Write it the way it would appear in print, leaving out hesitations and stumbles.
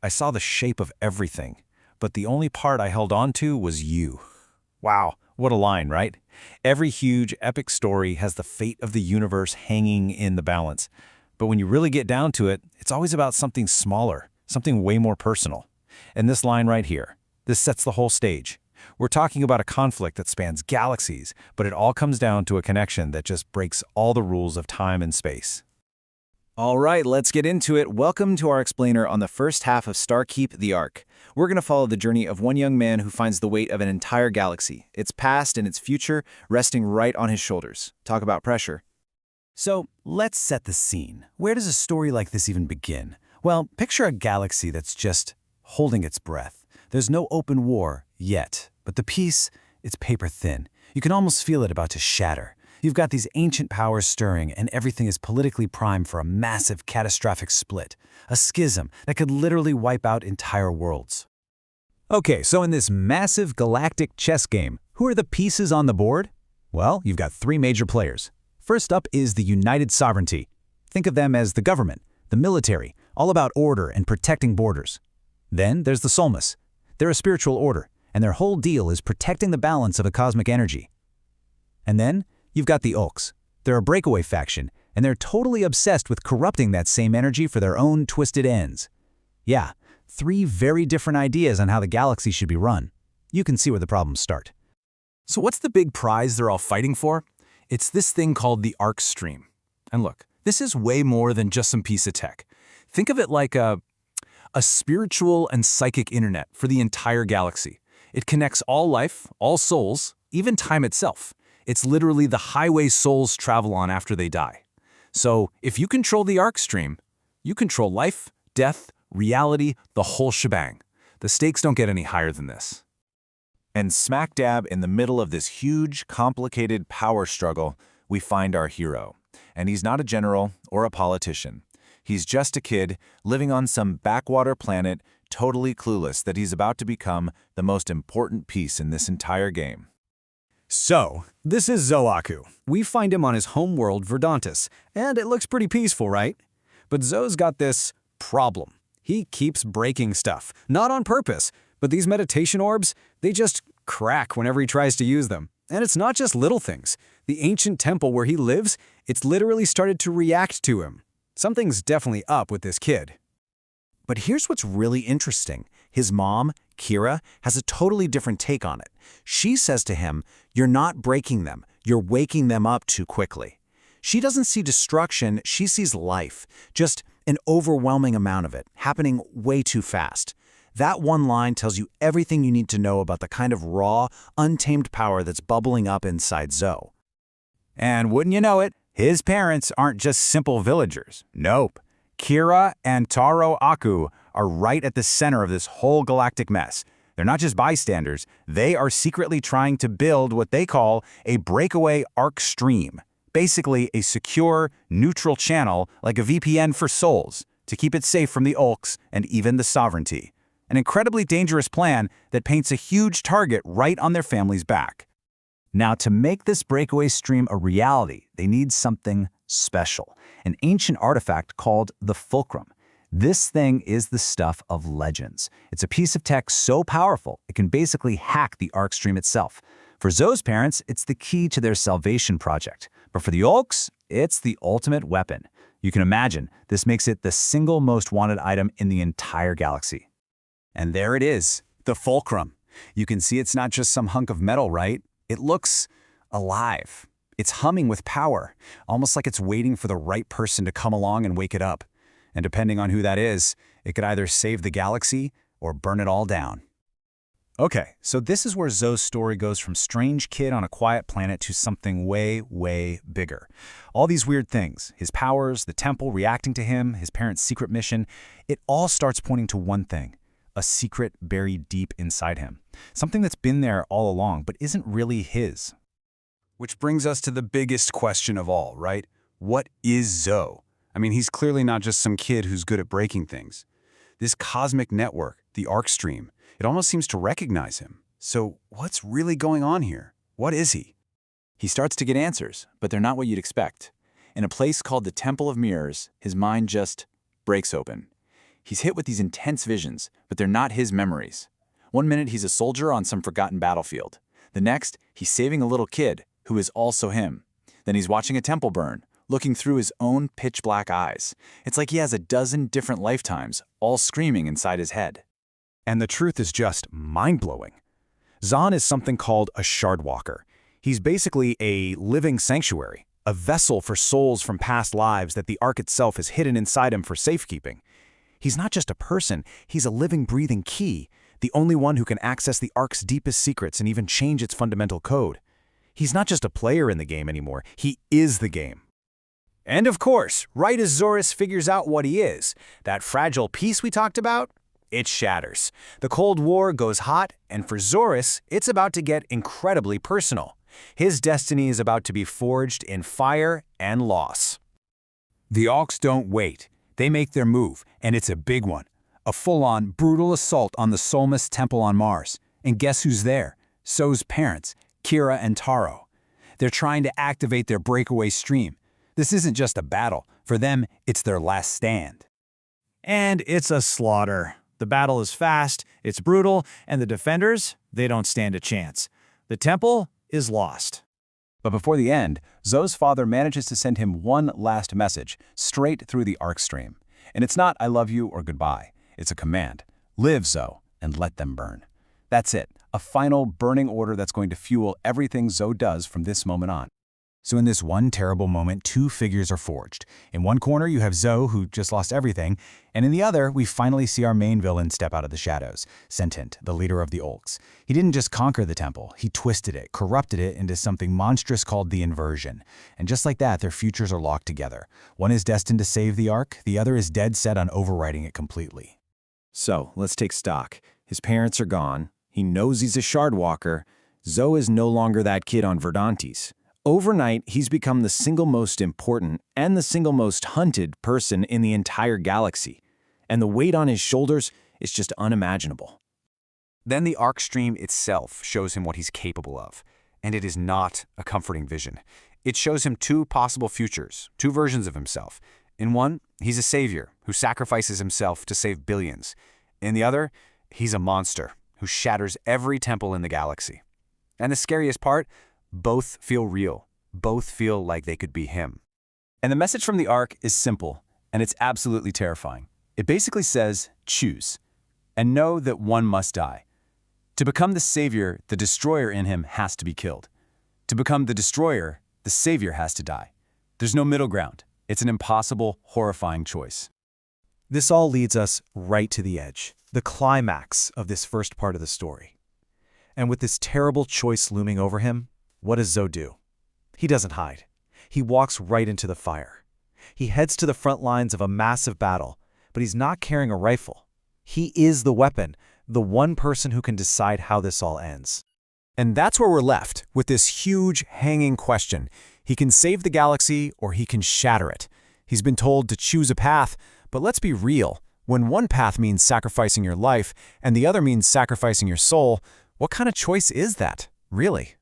I saw the shape of everything, but the only part I held on to was you. Wow, what a line, right? Every huge, epic story has the fate of the universe hanging in the balance. But when you really get down to it, it's always about something smaller, something way more personal. And this line right here, this sets the whole stage. We're talking about a conflict that spans galaxies, but it all comes down to a connection that just breaks all the rules of time and space. All right, let's get into it. Welcome to our explainer on the first half of Starkeep: The Ark. We're going to follow the journey of one young man who finds the weight of an entire galaxy, its past and its future, resting right on his shoulders. Talk about pressure. So, let's set the scene. Where does a story like this even begin? Well, picture a galaxy that's just holding its breath. There's no open war yet, but the peace, it's paper thin. You can almost feel it about to shatter. You've got these ancient powers stirring, and everything is politically primed for a massive, catastrophic split, a schism that could literally wipe out entire worlds. Okay, so in this massive galactic chess game, who are the pieces on the board? Well, you've got three major players. First up is the United Sovereignty. Think of them as the government, the military, all about order and protecting borders. Then there's the Solmus. They're a spiritual order, and their whole deal is protecting the balance of the cosmic energy. And then you've got the Ulks. They're a breakaway faction, and they're totally obsessed with corrupting that same energy for their own twisted ends. Yeah, three very different ideas on how the galaxy should be run. You can see where the problems start. So what's the big prize they're all fighting for? It's this thing called the Arc Stream. And look, this is way more than just some piece of tech. Think of it like a spiritual and psychic internet for the entire galaxy. It connects all life, all souls, even time itself. It's literally the highway souls travel on after they die. So if you control the arc stream, you control life, death, reality, the whole shebang. The stakes don't get any higher than this. And smack dab in the middle of this huge, complicated power struggle, we find our hero. And he's not a general or a politician. He's just a kid living on some backwater planet, totally clueless that he's about to become the most important piece in this entire game. So, this is Zoaku. We find him on his homeworld, Verdantis, and it looks pretty peaceful, right? But Zo's got this problem. He keeps breaking stuff, not on purpose, but these meditation orbs, they just crack whenever he tries to use them. And it's not just little things. The ancient temple where he lives, it's literally started to react to him. Something's definitely up with this kid. But here's what's really interesting. His mom, Kira, has a totally different take on it. She says to him, "You're not breaking them. You're waking them up too quickly." She doesn't see destruction, she sees life. Just an overwhelming amount of it, happening way too fast. That one line tells you everything you need to know about the kind of raw, untamed power that's bubbling up inside Zo. And wouldn't you know it, his parents aren't just simple villagers. Nope. Kira and Taro Aku are right at the center of this whole galactic mess. They're not just bystanders, they are secretly trying to build what they call a breakaway arc stream. Basically a secure, neutral channel like a VPN for souls to keep it safe from the Ulks and even the Sovereignty. An incredibly dangerous plan that paints a huge target right on their family's back. Now, to make this breakaway stream a reality, they need something special, an ancient artifact called the Fulcrum. This thing is the stuff of legends. It's a piece of tech so powerful, it can basically hack the arc stream itself. For Zo's parents, it's the key to their salvation project. But for the Ulks, it's the ultimate weapon. You can imagine, this makes it the single most wanted item in the entire galaxy. And there it is, the Fulcrum. You can see it's not just some hunk of metal, right? It looks alive. It's humming with power, almost like it's waiting for the right person to come along and wake it up. And depending on who that is, it could either save the galaxy or burn it all down. Okay, so this is where Zo's story goes from strange kid on a quiet planet to something way, way bigger. All these weird things, his powers, the temple reacting to him, his parents' secret mission, it all starts pointing to one thing. A secret buried deep inside him. Something that's been there all along, but isn't really his. Which brings us to the biggest question of all, right? What is Zo? I mean, he's clearly not just some kid who's good at breaking things. This cosmic network, the arc stream, it almost seems to recognize him. So what's really going on here? What is he? He starts to get answers, but they're not what you'd expect. In a place called the Temple of Mirrors, his mind just breaks open. he's hit with these intense visions, but they're not his memories. One minute he's a soldier on some forgotten battlefield. The next, he's saving a little kid, who is also him. Then he's watching a temple burn, looking through his own pitch-black eyes. It's like he has a dozen different lifetimes, all screaming inside his head. And the truth is just mind-blowing. Zahn is something called a shardwalker. He's basically a living sanctuary, a vessel for souls from past lives that the Ark itself has hidden inside him for safekeeping. He's not just a person, he's a living, breathing key, the only one who can access the Ark's deepest secrets and even change its fundamental code. He's not just a player in the game anymore, he is the game. And of course, right as Zoris figures out what he is, that fragile piece we talked about, it shatters. The Cold War goes hot, and for Zoris, it's about to get incredibly personal. His destiny is about to be forged in fire and loss. The Auks don't wait. They make their move, and it's a big one. A full-on, brutal assault on the Solmus Temple on Mars. And guess who's there? So's parents, Kira and Taro. They're trying to activate their breakaway stream. This isn't just a battle. For them, it's their last stand. And it's a slaughter. The battle is fast, it's brutal, and the defenders, they don't stand a chance. The temple is lost. But before the end, Zoe's father manages to send him one last message, straight through the Ark stream. And it's not, "I love you" or "goodbye." It's a command. Live, Zoe, and let them burn. That's it, a final burning order that's going to fuel everything Zoe does from this moment on. So in this one terrible moment, two figures are forged. In one corner, you have Zoe, who just lost everything, and in the other, we finally see our main villain step out of the shadows, Sentinel, the leader of the Olks. He didn't just conquer the temple, he twisted it, corrupted it into something monstrous called the inversion. And just like that, their futures are locked together. One is destined to save the Ark, the other is dead set on overwriting it completely. So, let's take stock. His parents are gone, he knows he's a shardwalker, Zoe is no longer that kid on Verdantes. Overnight, he's become the single most important and the single most hunted person in the entire galaxy. And the weight on his shoulders is just unimaginable. Then the Ark stream itself shows him what he's capable of. And it is not a comforting vision. It shows him two possible futures, two versions of himself. In one, he's a savior who sacrifices himself to save billions. In the other, he's a monster who shatters every temple in the galaxy. And the scariest part, both feel real. Both feel like they could be him. And the message from the Ark is simple, and it's absolutely terrifying. It basically says, choose, and know that one must die. To become the savior, the destroyer in him has to be killed. To become the destroyer, the savior has to die. There's no middle ground. It's an impossible, horrifying choice. This all leads us right to the edge, the climax of this first part of the story. And with this terrible choice looming over him, what does Zoe do? He doesn't hide. He walks right into the fire. He heads to the front lines of a massive battle, but he's not carrying a rifle. He is the weapon, the one person who can decide how this all ends. And that's where we're left, with this huge, hanging question. He can save the galaxy, or he can shatter it. He's been told to choose a path, but let's be real. When one path means sacrificing your life, and the other means sacrificing your soul, what kind of choice is that, really?